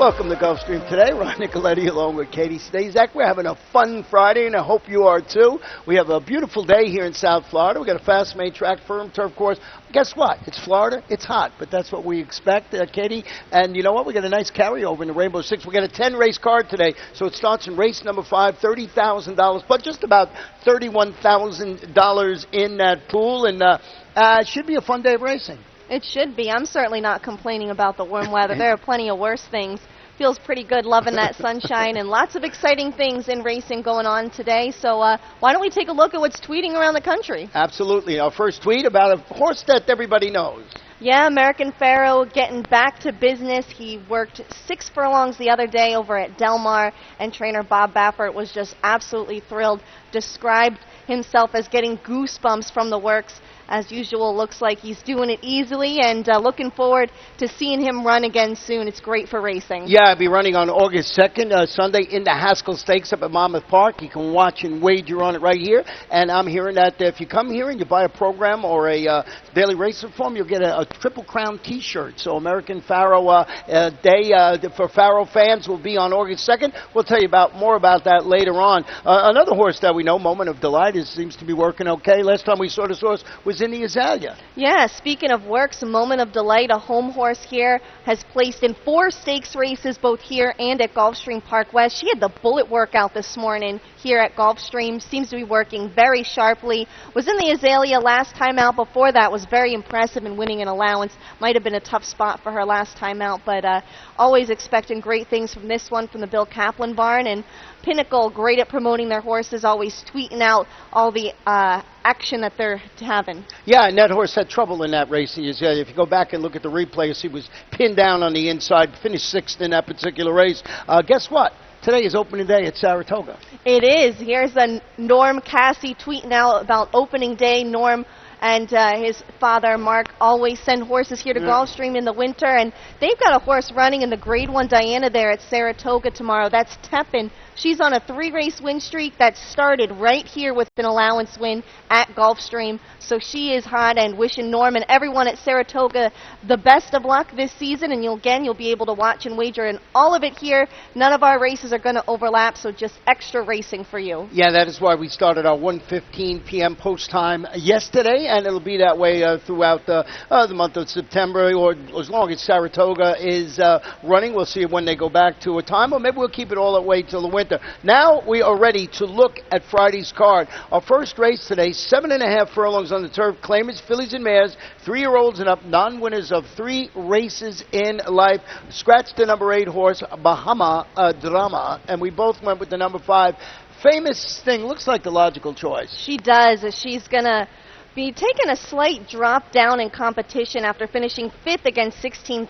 Welcome to Gulfstream today. Ron Nicoletti along with Katie Stazak. We're having a fun Friday, and I hope you are too. We have a beautiful day here in South Florida. We got a fast main track firm turf course. Guess what? It's Florida. It's hot, but that's what we expect, Katie. And you know what? We got a nice carryover in the Rainbow Six. We got a 10-race card today, so it starts in race number 5, $30,000, but just about $31,000 in that pool, and it should be a fun day of racing. It should be. I'm certainly not complaining about the warm weather. There are plenty of worse things. Feels pretty good, loving that sunshine, and lots of exciting things in racing going on today. So why don't we take a look at what's tweeting around the country? Absolutely. Our first tweet about a horse that everybody knows. Yeah, American Pharoah getting back to business. He worked 6 furlongs the other day over at Del Mar, and trainer Bob Baffert was just absolutely thrilled. Described himself as getting goosebumps from the works. As usual, looks like he's doing it easily, and looking forward to seeing him run again soon. It's great for racing. Yeah, I'll be running on August 2nd, Sunday, in the Haskell Stakes up at Monmouth Park. You can watch and wager on it right here. And I'm hearing that if you come here and you buy a program or a daily racer form, you'll get a Triple Crown T-shirt. So American Pharoah Day for Pharoah fans will be on August 2nd. We'll tell you more about that later on. Another horse that we know, Moment of Delight, seems to be working okay. Last time we saw this horse was in the Azalea. Yeah, speaking of works, Moment of Delight, a home horse here, has placed in 4 stakes races both here and at Gulfstream Park West. She had the bullet workout this morning here at Gulfstream. Seems to be working very sharply. Was in the Azalea last time out. Before that was very impressive in winning an allowance. Might have been a tough spot for her last time out, but always expecting great things from this one from the Bill Kaplan barn. And Pinnacle, great at promoting their horses, always tweeting out all the action that they're having. Yeah, and that horse had trouble in that race. If you go back and look at the replays, he was pinned down on the inside, finished 6th in that particular race. Guess what? Today is opening day at Saratoga. It is. Here's Norm Cassie tweeting out about opening day. Norm and his father, Mark, always send horses here to Gulfstream in the winter, and they've got a horse running in the Grade 1 Diana there at Saratoga tomorrow. That's Tepin. She's on a 3-race win streak that started right here with an allowance win at Gulfstream. So she is hot, and wishing Norm and everyone at Saratoga the best of luck this season. And you'll be able to watch and wager in all of it here. None of our races are going to overlap, so just extra racing for you. Yeah, that is why we started our 1:15 p.m. post time yesterday, and it'll be that way throughout the month of September, or as long as Saratoga is running. We'll see when they go back to a time, or maybe we'll keep it all that way till the winter. Now we are ready to look at Friday's card. Our first race today, 7.5 furlongs on the turf. Claimers, fillies and mares, 3-year-olds and up, non-winners of 3 races in life. Scratch the number 8 horse, Bahama Drama, and we both went with the number 5. Famous Thing looks like the logical choice. She does. She's going to be taking a slight drop down in competition after finishing 5th against $16,000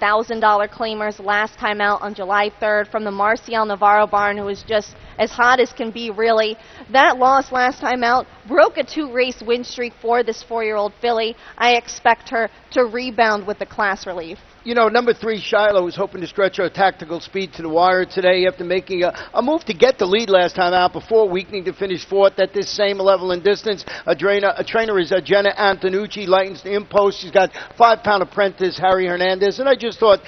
claimers last time out on July 3rd from the Marcial Navarro barn, who is just as hot as can be, really. That loss last time out broke a 2-race win streak for this 4-year-old filly. I expect her to rebound with the class relief. You know, number 3, Shiloh, was hoping to stretch her tactical speed to the wire today after making a move to get the lead last time out before weakening to finish 4th at this same level and distance. A trainer is Jenna Antonucci, lightens the impost. She's got 5-pound apprentice Harry Hernandez, and I just thought,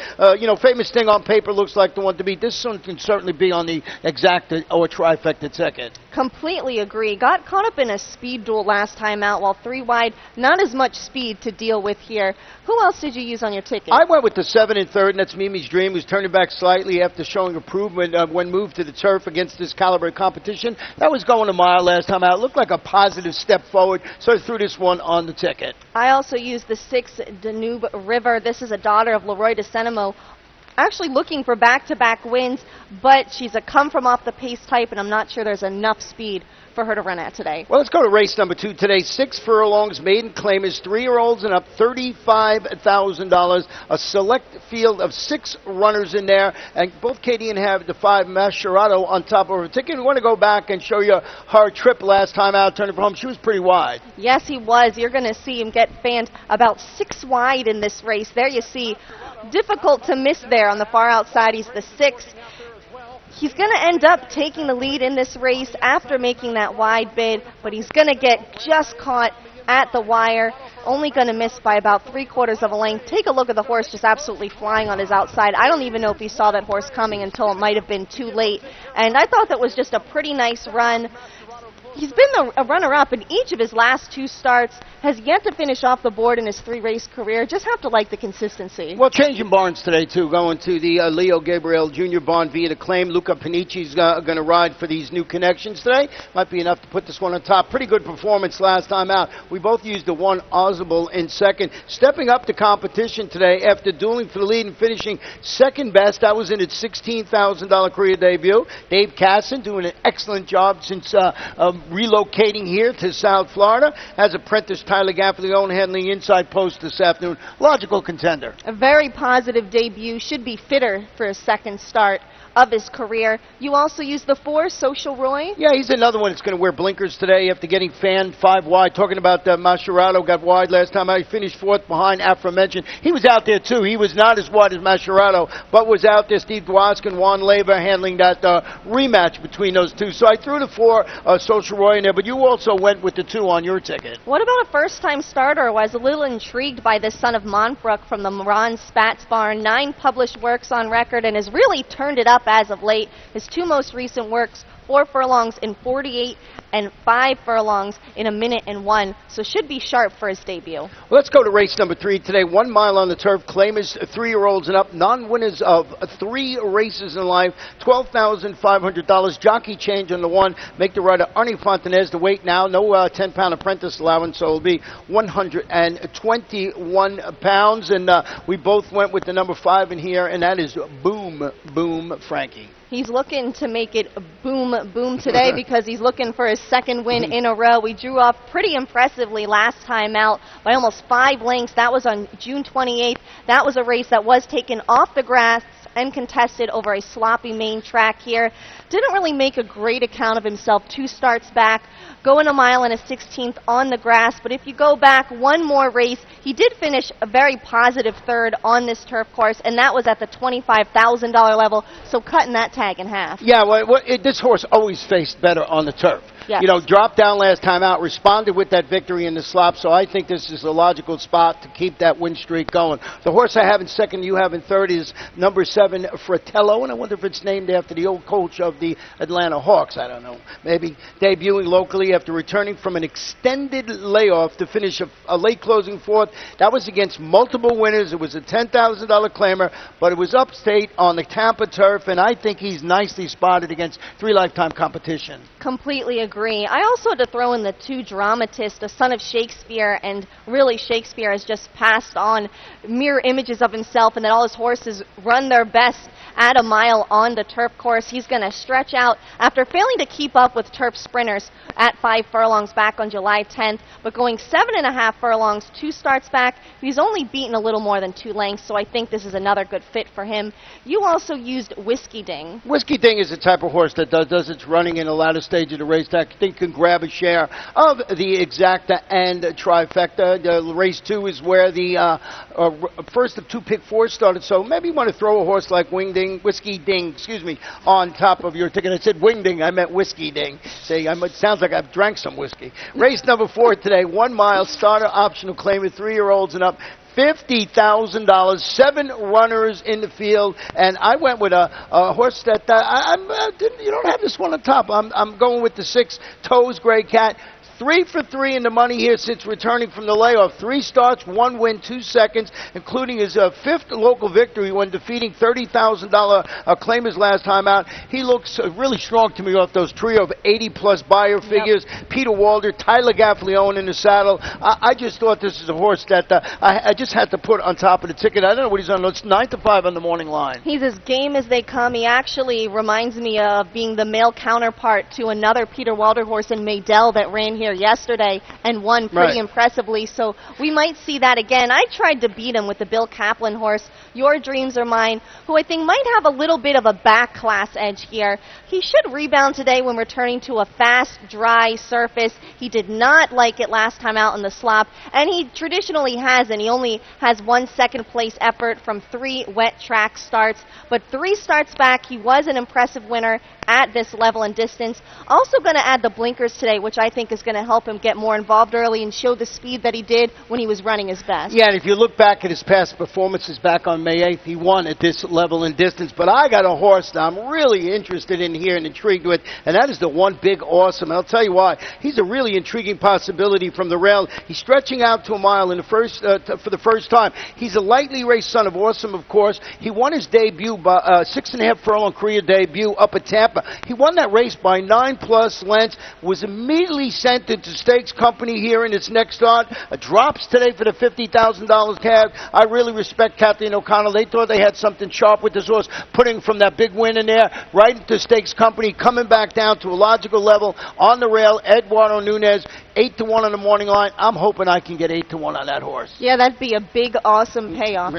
Famous Thing on paper looks like the one to beat. This one can certainly be on the exacta or trifecta second. Completely agree. Got caught up in a speed duel last time out, while 3 wide, not as much speed to deal with here. Who else did you use on your ticket? I went with the 7 and 3rd, and that's Mimi's Dream, who's turning back slightly after showing improvement when moved to the turf against this caliber of competition. That was going a mile last time out. It looked like a positive step forward, so I threw this one on the ticket. I also used the 6 Danube River. This is a daughter of Leroy DeCenemo. Actually looking for back-to-back wins, but she's a come-from-off-the-pace type, and I'm not sure there's enough speed for her to run at today. Well, let's go to race number 2 today. 6 furlongs, maiden claimers, 3-year-olds and up, $35,000. A select field of 6 runners in there, and both Katie and have the 5 Mascherano on top of her ticket. We want to go back and show you her trip last time out, turning from home. She was pretty wide. Yes, he was. You're going to see him get fanned about 6 wide in this race. There you see, difficult to miss there on the far outside. He's the 6th. He's going to end up taking the lead in this race after making that wide bid, but he's going to get just caught at the wire, only going to miss by about 3/4 of a length. Take a look at the horse just absolutely flying on his outside. I don't even know if he saw that horse coming until it might have been too late, and I thought that was just a pretty nice run. He's been a runner-up in each of his last 2 starts, has yet to finish off the board in his 3-race career. Just have to like the consistency. Well, changing barns today, too, going to the Leo Gabriel Jr. barn via the claim. Luca Panici's going to ride for these new connections today. Might be enough to put this one on top. Pretty good performance last time out. We both used the 1 Ozable in second. Stepping up to competition today after dueling for the lead and finishing second best. That was in its $16,000 career debut. Dave Casson doing an excellent job since relocating here to South Florida. As apprentice Tyler Gaffalione handling inside post this afternoon. Logical contender. A very positive debut. Should be fitter for a second start of his career. You also use the 4 Social Roy. Yeah, he's another one that's going to wear blinkers today after getting fanned 5 wide. Talking about Mascherano, got wide last time out. He finished 4th behind aforementioned. He was out there too. He was not as wide as Mascherano, but was out there. Steve Dwosk and Juan Leiva handling that rematch between those two. So I threw the 4 Social Roy in there, but you also went with the 2 on your ticket. What about a first-time starter? I was a little intrigued by this son of Montbrook from the Moran Spats barn. 9 published works on record and has really turned it up as of late. His 2 most recent works, 4 furlongs in 48 and 5 furlongs in 1 minute and 1, so should be sharp for his debut. Well, let's go to race number 3 today. 1 mile on the turf. Claimers 3-year-olds and up. Non-winners of 3 races in life. $12,500. Jockey change on the 1. Make the rider Arnie Fontanez the weight now. No 10-pound apprentice allowance, so it'll be 121 pounds. And we both went with the number 5 in here, and that is Boom Boom Frankie. He's looking to make it boom, boom today because he's looking for his second win in a row. We drew off pretty impressively last time out by almost 5 lengths. That was on June 28th. That was a race that was taken off the grass and contested over a sloppy main track here. Didn't really make a great account of himself 2 starts back, going 1 mile and a 16th on the grass. But if you go back 1 more race, he did finish a very positive 3rd on this turf course, and that was at the $25,000 level, so cutting that tag in half. Yeah, this horse always faced better on the turf. Yes. You know, dropped down last time out, responded with that victory in the slop, so I think this is a logical spot to keep that win streak going. The horse I have in second, you have in third, is number 7, Fratello, and I wonder if it's named after the old coach of the Atlanta Hawks. I don't know. Maybe debuting locally after returning from an extended layoff to finish a late closing 4th. That was against multiple winners. It was a $10,000 claimer, but it was upstate on the Tampa turf, and I think he's nicely spotted against 3 lifetime competition. Completely agree. I also had to throw in the 2 dramatists, a son of Shakespeare, and really Shakespeare has just passed on mirror images of himself and that all his horses run their best at 1 mile on the turf course. He's going to stretch out after failing to keep up with turf sprinters at 5 furlongs back on July 10th, but going 7.5 furlongs 2 starts back. He's only beaten a little more than 2 lengths, so I think this is another good fit for him. You also used Whiskey Ding. Whiskey Ding is the type of horse that does its running in the latter stage of the race that I think can grab a share of the exacta and trifecta. Race 2 is where the first of 2 pick 4s started, so maybe you want to throw a horse like Whiskey Ding, on top of your ticket. I said Wing Ding, I meant Whiskey Ding. Say, it sounds like I've drank some whiskey. Race number 4 today, 1 mile, starter optional claim with 3-year-olds and up. $50,000, 7 runners in the field, and I went with a horse that you don't have this one on top. I'm going with the 6 Toes Gray Cat. 3 for 3 in the money here since returning from the layoff. 3 starts, 1 win, 2 seconds, including his 5th local victory when defeating $30,000 claimers last time out. He looks really strong to me off those trio of 80-plus buyer figures. Yep. Peter Walder, Tyler Gaffalione in the saddle. I just thought this is a horse that I just had to put on top of the ticket. I don't know what he's on. It's 9 to 5 on the morning line. He's as game as they come. He actually reminds me of being the male counterpart to another Peter Walder horse in Maydell that ran here here yesterday and won pretty impressively, so we might see that again. I tried to beat him with the Bill Kaplan horse, Your Dreams Are Mine, who I think might have a little bit of a back class edge here. He should rebound today when returning to a fast, dry surface. He did not like it last time out in the slop, and he traditionally hasn't. He only has 1 second place effort from 3 wet track starts, but 3 starts back, he was an impressive winner at this level and distance. Also going to add the blinkers today, which I think is going to help him get more involved early and show the speed that he did when he was running his best. Yeah, and if you look back at his past performances back on May 8th, he won at this level and distance. But I got a horse that I'm really interested in here and intrigued with, and that is the One Big Awesome. And I'll tell you why. He's a really intriguing possibility from the rail. He's stretching out to a mile in the for the first time. He's a lightly raced son of Awesome, of course. He won his debut by 6.5 furlong career debut up at Tampa. He won that race by 9+ lengths, was immediately sent into Stakes Company here in its next start. Drops today for the $50,000 cab. I really respect Kathleen O'Connell. They thought they had something sharp with this horse, putting from that big win in there right into Stakes Company, coming back down to a logical level on the rail. Eduardo Nunez, 8-1 on the morning line. I'm hoping I can get 8-1 on that horse. Yeah, that'd be a big, awesome payoff.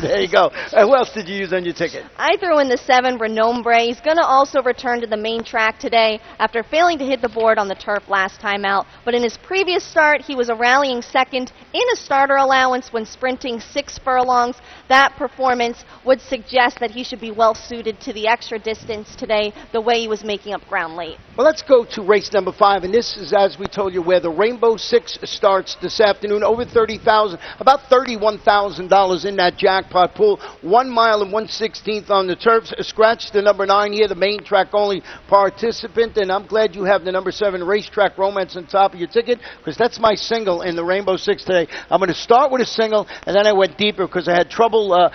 There you go. Who else did you use on your ticket? I threw in the 7 Renombre. He's going to also return to the main track today after failing to hit the board on the turf last time out. But in his previous start, he was a rallying second in a starter allowance when sprinting 6 furlongs. That performance would suggest that he should be well suited to the extra distance today, the way he was making up ground late. Well, let's go to race number 5, and this is, as we told you, where the Rainbow Six starts this afternoon. Over $30,000, about $31,000 in that jackpot pool. 1 mile and 1/16 on the turf. Scratch the number 9 here, the main track only participant, and I'm glad you have the number 7 Racetrack Romance on top of your ticket, because that's my single in the Rainbow Six today. I'm going to start with a single, and then I went deeper because I had trouble,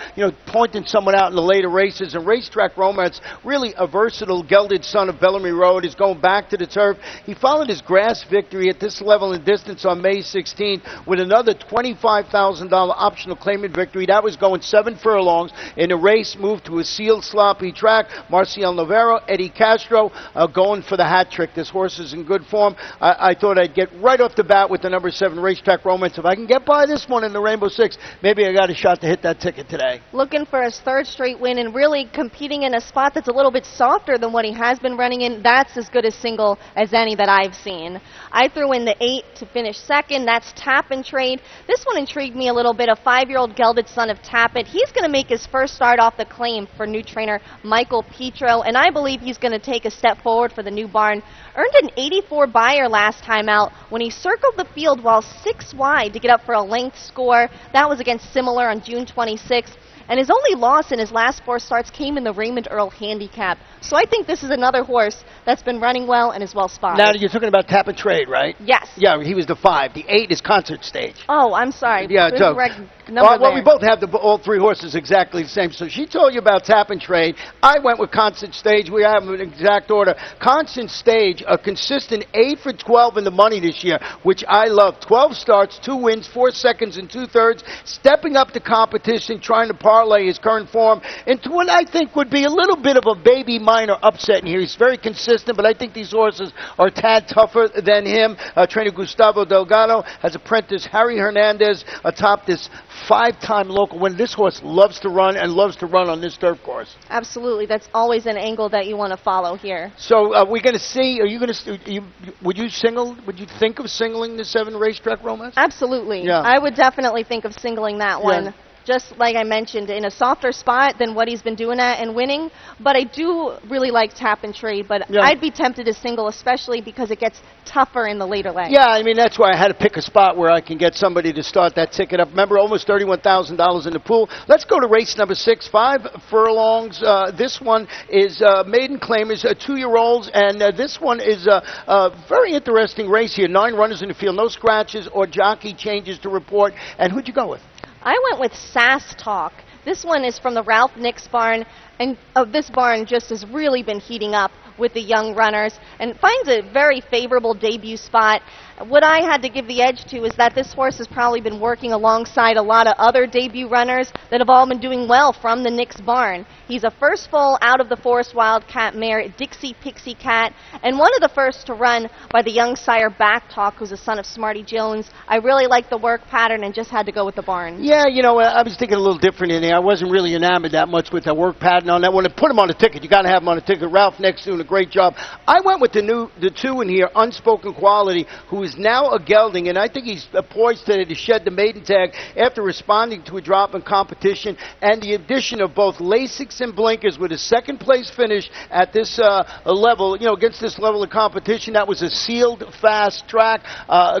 pointing someone out in the later races. And Racetrack Romance, really a versatile gelded son of Bellamy Road, is going back to the turf. He followed his grass victory at this level and distance on May 16th with another $25,000 optional claimant victory. That was going 7 furlongs in a race, moved to a sealed sloppy track. Marcial Navarro, Eddie Castro going for the hat trick. This horse is in good form. I thought I'd get right off the bat with the number 7 Racetrack Romance. If I can get by this one in the Rainbow Six, maybe I got a shot to hit that ticket today. Looking for his 3rd straight win and really competing in a spot that's a little bit softer than what he has been running in. That's as good a single as any that I've seen. I threw in the 8 to finish 2nd. That's Tap and Trade. This one intrigued me a little bit. A 5-year-old gelded son of Tappet. He's going to make his first start off the claim for new trainer Michael Petro, and I believe he's going to take a step forward for the new barn. Earned an 84 buyer last time out when he circled the field while 6 wide to get up for a length score. That was against Similar on June 26th. And his only loss in his last 4 starts came in the Raymond Earl Handicap. So I think this is another horse that's been running well and is well spotted. Now, you're talking about Tap and Trade, right? Yes. Yeah, he was the 5. The 8 is Concert Stage. Oh, I'm sorry. Yeah, There's a correct number well, there. we both have all 3 horses exactly the same. So she told you about Tap and Trade. I went with Concert Stage. We have them in exact order. Concert Stage, a consistent 8 for 12 in the money this year, which I love. 12 starts, 2 wins, 4 seconds and 2/3. Stepping up the competition, trying to parlay his current form into what I think would be a little bit of a baby minor upset in here. He's very consistent, but I think these horses are a tad tougher than him. Trainer Gustavo Delgado has apprenticed Harry Hernandez atop this 5-time local win. This horse loves to run and loves to run on this turf course. Absolutely. That's always an angle that you want to follow here. So we're going to see, are you going to, would you think of singling the 7 Racetrack Romance? Absolutely. Yeah. I would definitely think of singling that one. Yeah. Just like I mentioned, in a softer spot than what he's been doing at and winning. But I do really like Tap and Trade, but yeah. I'd be tempted to single, especially because it gets tougher in the later legs. Yeah, I mean, that's why I had to pick a spot where I can get somebody to start that ticket up. Remember, almost $31,000 in the pool. Let's go to race number 6, 5 furlongs. This one is maiden claimers, 2-year-olds, and this one is a very interesting race here. 9 runners in the field, no scratches or jockey changes to report. And who'd you go with? I went with Sass Talk. This one is from the Ralph Nix barn, and this barn just has really been heating up with the young runners and finds a very favorable debut spot. What I had to give the edge to is that this horse has probably been working alongside a lot of other debut runners that have all been doing well from the Nix barn. He's a first foal out of the Forest Wildcat mare, Dixie Pixie Cat, and one of the first to run by the young sire Backtalk, who's a son of Smarty Jones. I really like the work pattern and just had to go with the barn. Yeah, you know, I was thinking a little different in there. I wasn't really enamored that much with the work pattern on that. When I put him on the ticket, you got to have him on the ticket. Ralph Neck's doing a great job. I went with the two in here, Unspoken Quality, who is now a gelding, and I think he's poised today to shed the maiden tag after responding to a drop in competition, and the addition of both Lasix and blinkers with a second place finish at this level, you know, against this level of competition. That was a sealed fast track,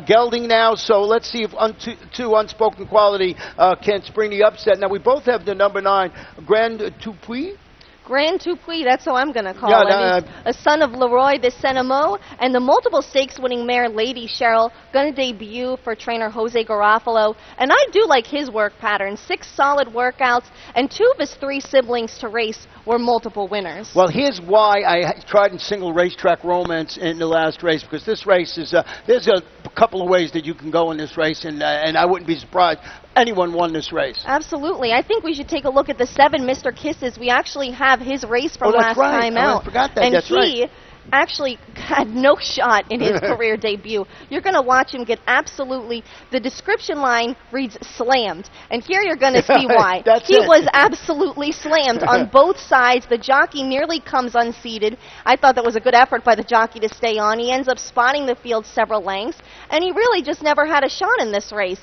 gelding now, so let's see if two Unspoken Quality can spring the upset. Now we both have the number 9 Grand Tupuis. Grand Tupuis, that's how I'm going to call him. A son of Leroy de Senemo, and the multiple stakes winning mare Lady Cheryl, going to debut for trainer Jose Garofalo. And I do like his work pattern. 6 solid workouts, and 2 of his 3 siblings to race were multiple winners. Well, here's why I tried in single racetrack romance in the last race, because this race is, there's a couple of ways that you can go in this race, and I wouldn't be surprised anyone won this race. Absolutely. I think we should take a look at the 7 Mr. Kisses. We actually have his race from last time out. I forgot that. And that's right. Actually had no shot in his career debut. You're going to watch him get absolutely, the description line reads slammed. And here you're going to see why. He was absolutely slammed on both sides. The jockey nearly comes unseated. I thought that was a good effort by the jockey to stay on. He ends up spotting the field several lengths, and he really just never had a shot in this race.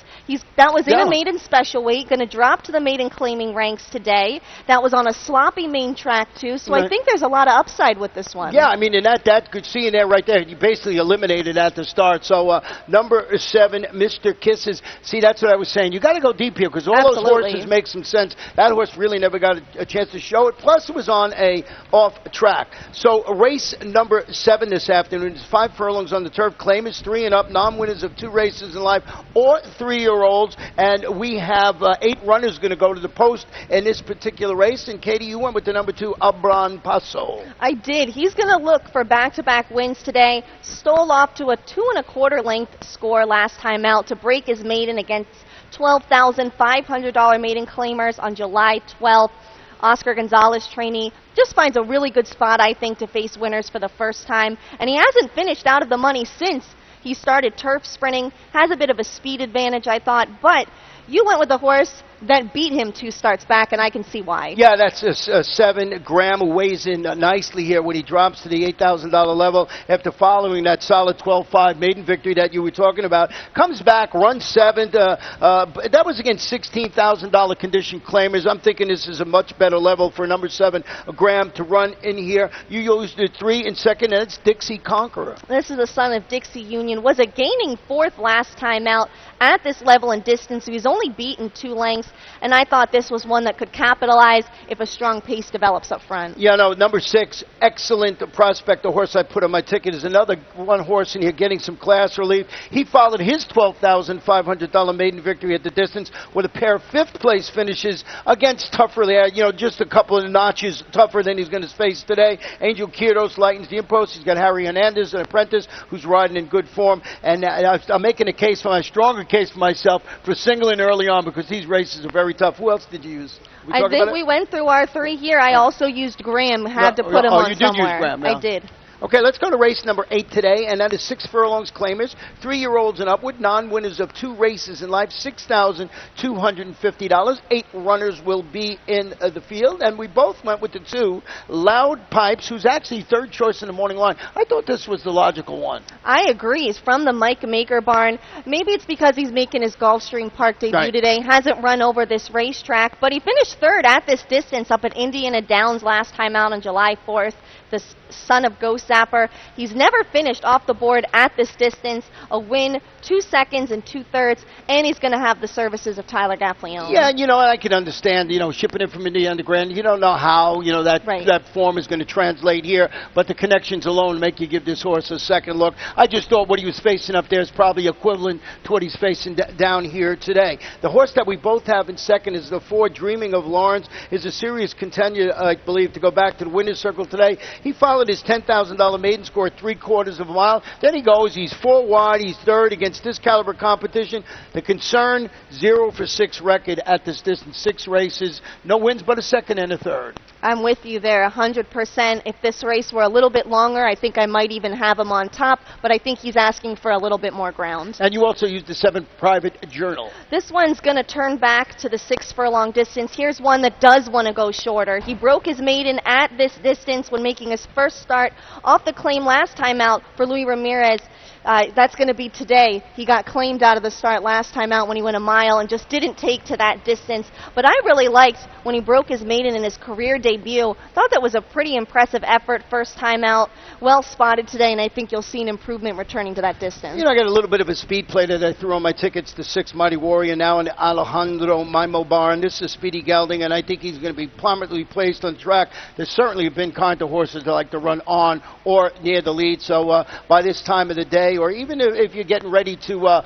That was in a maiden special weight, going to drop to the maiden claiming ranks today. That was on a sloppy main track too, so I think there's a lot of upside with this one. Yeah, I mean, and that could see in there right there. You basically eliminated at the start. So number 7, Mr. Kisses. See, that's what I was saying. You got to go deep here because all those horses make some sense. That horse really never got a chance to show it. Plus, it was on a off track. So race number 7 this afternoon is 5 furlongs on the turf. Claim is 3 and up. Non-winners of 2 races in life or 3-year-olds. And we have 8 runners going to go to the post in this particular race. And Katie, you went with the number 2, Abran Paso. I did. He's going to look for back-to-back wins today. Stole off to a 2 1/4 length score last time out to break his maiden against $12,500 maiden claimers on July 12th. Oscar Gonzalez trainee just finds a really good spot, I think, to face winners for the first time. And he hasn't finished out of the money since he started turf sprinting. Has a bit of a speed advantage, I thought, but you went with a horse that beat him 2 starts back, and I can see why. Yeah, that's a 7 gram, who weighs in nicely here when he drops to the $8,000 level after following that solid 12-5 maiden victory that you were talking about. Comes back, runs 7th. That was against $16,000 condition claimers. I'm thinking this is a much better level for number 7 gram to run in here. You used the 3 in second, and it's Dixie Conqueror. This is the son of Dixie Union. Was a gaining 4th last time out at this level and distance. He was only beaten 2 lengths. And I thought this was one that could capitalize if a strong pace develops up front. Yeah, no, number 6, excellent prospect. The horse I put on my ticket is another one horse in here getting some class relief. He followed his $12,500 maiden victory at the distance with a pair of 5th place finishes against tougher there, you know, just a couple of notches tougher than he's going to face today. Angel Kyrdos lightens the impost. He's got Harry Hernandez, an apprentice, who's riding in good form. And I'm making a case for my stronger case for myself for singling early on because these races are very tough. Who else did you use? I think we went through our 3 here. I also used Graham. Had to put him on you did somewhere. Use Graham, yeah. I did. Okay, let's go to race number 8 today, and that is 6 furlongs claimers, 3-year-olds and upward, non-winners of 2 races in life, $6,250. 8 runners will be in the field, and we both went with the 2, Loud Pipes, who's actually 3rd choice in the morning line. I thought this was the logical one. I agree. He's from the Mike Maker barn. Maybe it's because he's making his Gulfstream Park debut today. Hasn't run over this racetrack, but he finished 3rd at this distance up at Indiana Downs last time out on July 4th. The son of Gosek Zapper. He's never finished off the board at this distance. A win, 2 seconds and 2/3, and he's going to have the services of Tyler Gaffalione. Yeah, I can understand, shipping it from Indy Underground. You don't know how, that form is going to translate here, but the connections alone make you give this horse a second look. I just thought what he was facing up there is probably equivalent to what he's facing down here today. The horse that we both have in second is the 4 Dreaming of Lawrence, is a serious contender, I believe, to go back to the winner's circle today. He followed his $10,000 maiden score 3/4 of a mile. Then he goes, he's 4 wide, he's third against this caliber competition. The concern, 0 for 6 record at this distance, 6 races, no wins but a second and a third. I'm with you there 100%. If this race were a little bit longer, I think I might even have him on top, but I think he's asking for a little bit more ground. And you also used the 7 Private Journal. This one's going to turn back to the 6 furlong distance. Here's one that does want to go shorter. He broke his maiden at this distance when making his first start off the claim last time out for Luis Ramirez. That's going to be today. He got claimed out of the start last time out when he went a mile and just didn't take to that distance. But I really liked when he broke his maiden in his career debut. Thought that was a pretty impressive effort first time out. Well spotted today, and I think you'll see an improvement returning to that distance. I got a little bit of a speed play that I threw on my tickets. The 6 Mighty Warrior now in Alejandro Mimo Bar, and this is Speedy Gelding, and I think he's going to be prominently placed on track. There's certainly been kind of horses that like to run on or near the lead, so by this time of the day, or even if you're getting ready to,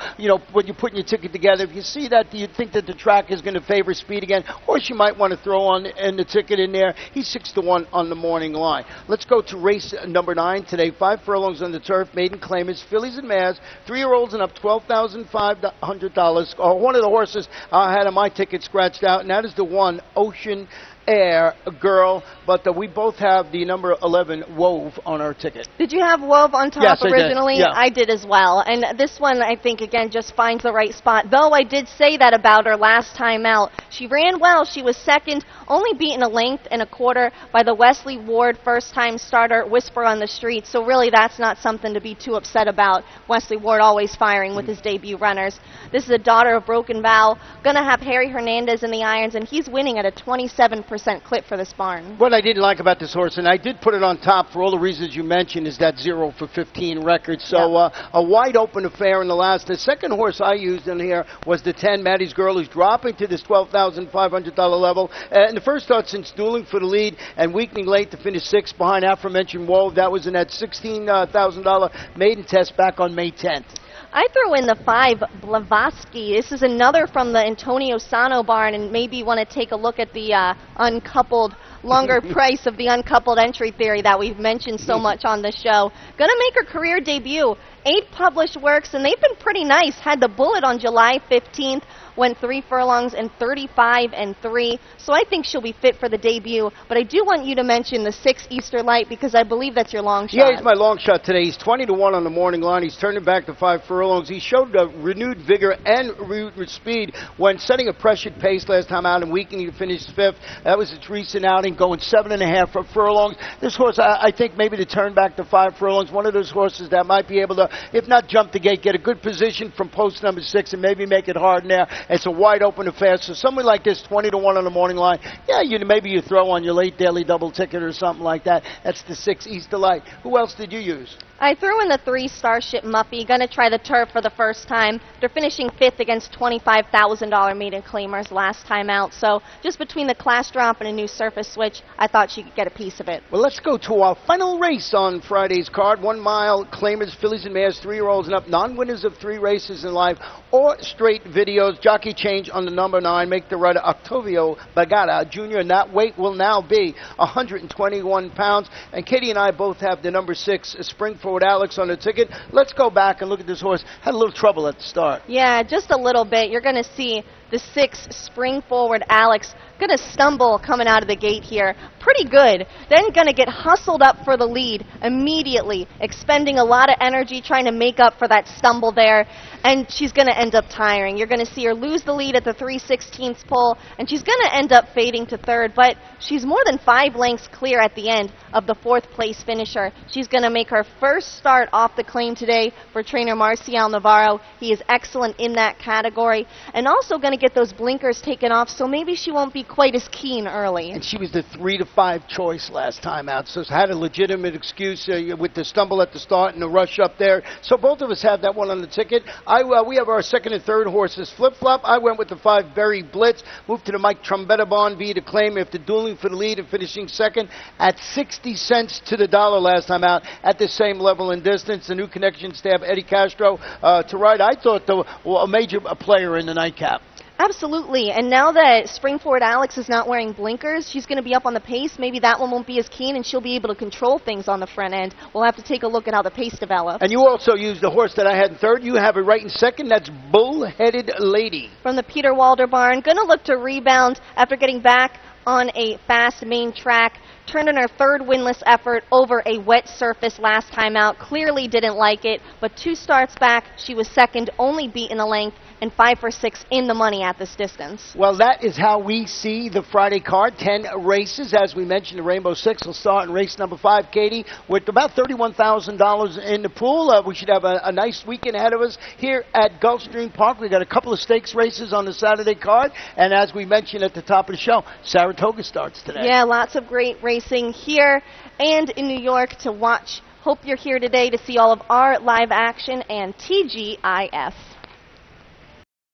when you're putting your ticket together, if you see that you think that the track is going to favor speed again, horse you might want to throw on the ticket in there. He's 6-1 on the morning line. Let's go to race number 9 today. 5 furlongs on the turf. Maiden claimers, fillies and mares, 3-year-olds and up, $12,500. One of the horses I had on my ticket scratched out, and that is the 1 Ocean Air Girl, but we both have the number 11 Wove on our ticket. Did you have Wove on top yes, originally? I did. Yeah. I did as well. And this one, I think, again, just finds the right spot. Though I did say that about her last time out. She ran well. She was second, only beaten a length and a quarter by the Wesley Ward first-time starter, Whisper on the Street. So really, that's not something to be too upset about. Wesley Ward always firing with his debut runners. This is a daughter of Broken Vow. Going to have Harry Hernandez in the irons, and he's winning at a 27% clip for this barn. What I didn't like about this horse, and I did put it on top for all the reasons you mentioned, is that 0 for 15 record. So a wide open affair in the last. The second horse I used in here was the 10 Maddie's Girl, who's dropping to this $12,500 level. And the first start since dueling for the lead and weakening late to finish 6th behind aforementioned Wove. That was in that $16,000 maiden test back on May 10th. I threw in the 5 Blavatsky. This is another from the Antonio Sano barn, and maybe you want to take a look at the uncoupled, longer price of the uncoupled entry theory that we've mentioned so much on the show. Going to make her career debut. 8 published works, and they've been pretty nice. Had the Bullet on July 15th. Went 3 furlongs and 35-3. So I think she'll be fit for the debut. But I do want you to mention the 6 Easter Light because I believe that's your long shot. Yeah, he's my long shot today. He's 20-1 on the morning line. He's turning back to 5 furlongs. He showed renewed vigor and renewed speed when setting a pressured pace last time out and weakening to finish 5th. That was its recent outing, going 7.5 furlongs. This horse, I think maybe to turn back to 5 furlongs, one of those horses that might be able to, if not jump the gate, get a good position from post number 6 and maybe make it hard in there. It's a wide open affair. So someone like this, 20-1 on the morning line, yeah, maybe you throw on your late daily double ticket or something like that. That's the 6 Easter Light. Who else did you use? I threw in the 3 Starship Muffy. Going to try the turf for the first time. They're finishing 5th against $25,000 maiden claimers last time out. So just between the class drop and a new surface switch, I thought she could get a piece of it. Well, let's go to our final race on Friday's card. 1 mile claimers, fillies and mares, 3-year-olds and up, non-winners of 3 races in life or straight videos. Jockey change on the number 9. Make the rider Octavio Bagata Jr. And that weight will now be 121 pounds. And Katie and I both have the number 6 Spring Forward Alex on the ticket. Let's go back and look at this horse. Had a little trouble at the start. Yeah, just a little bit. You're going to see the 6 Spring Forward Alex going to stumble coming out of the gate here. Pretty good. Then going to get hustled up for the lead immediately, expending a lot of energy trying to make up for that stumble there. And she's going to end up tiring. You're going to see her lose the lead at the 3/16 pole, and she's going to end up fading to 3rd, but she's more than 5 lengths clear at the end of the 4th place finisher. She's going to make her first start off the claim today for trainer Marcial Navarro. He is excellent in that category, and also going to get those blinkers taken off, so maybe she won't be quite as keen early. And she was the 3 to 5 choice last time out, so had a legitimate excuse with the stumble at the start and the rush up there. So both of us have that one on the ticket. We have our second and third horses flip-flop. I went with the 5 Berry Blitz, moved to the Mike Trombetta Bond via the claim after dueling for the lead and finishing second at 60 cents to the dollar last time out at the same level and distance. The new connection staff, Eddie Castro, to ride. I thought a major player in the nightcap. Absolutely, and now that Springford Alex is not wearing blinkers, she's going to be up on the pace. Maybe that one won't be as keen, and she'll be able to control things on the front end. We'll have to take a look at how the pace develops. And you also used the horse that I had in third. You have it right in second. That's Bull-Headed Lady. From the Peter Walder barn, going to look to rebound after getting back on a fast main track. Turned in her third winless effort over a wet surface last time out. Clearly didn't like it, but 2 starts back, she was second, only beaten a length, and 5 for 6 in the money at this distance. Well, that is how we see the Friday card. 10 races. As we mentioned, the Rainbow Six will start in race number 5, Katie, with about $31,000 in the pool. We should have a nice weekend ahead of us here at Gulfstream Park. We've got a couple of stakes races on the Saturday card, and as we mentioned at the top of the show, Saratoga starts today. Yeah, lots of great racing here and in New York to watch. Hope you're here today to see all of our live action and TGIF.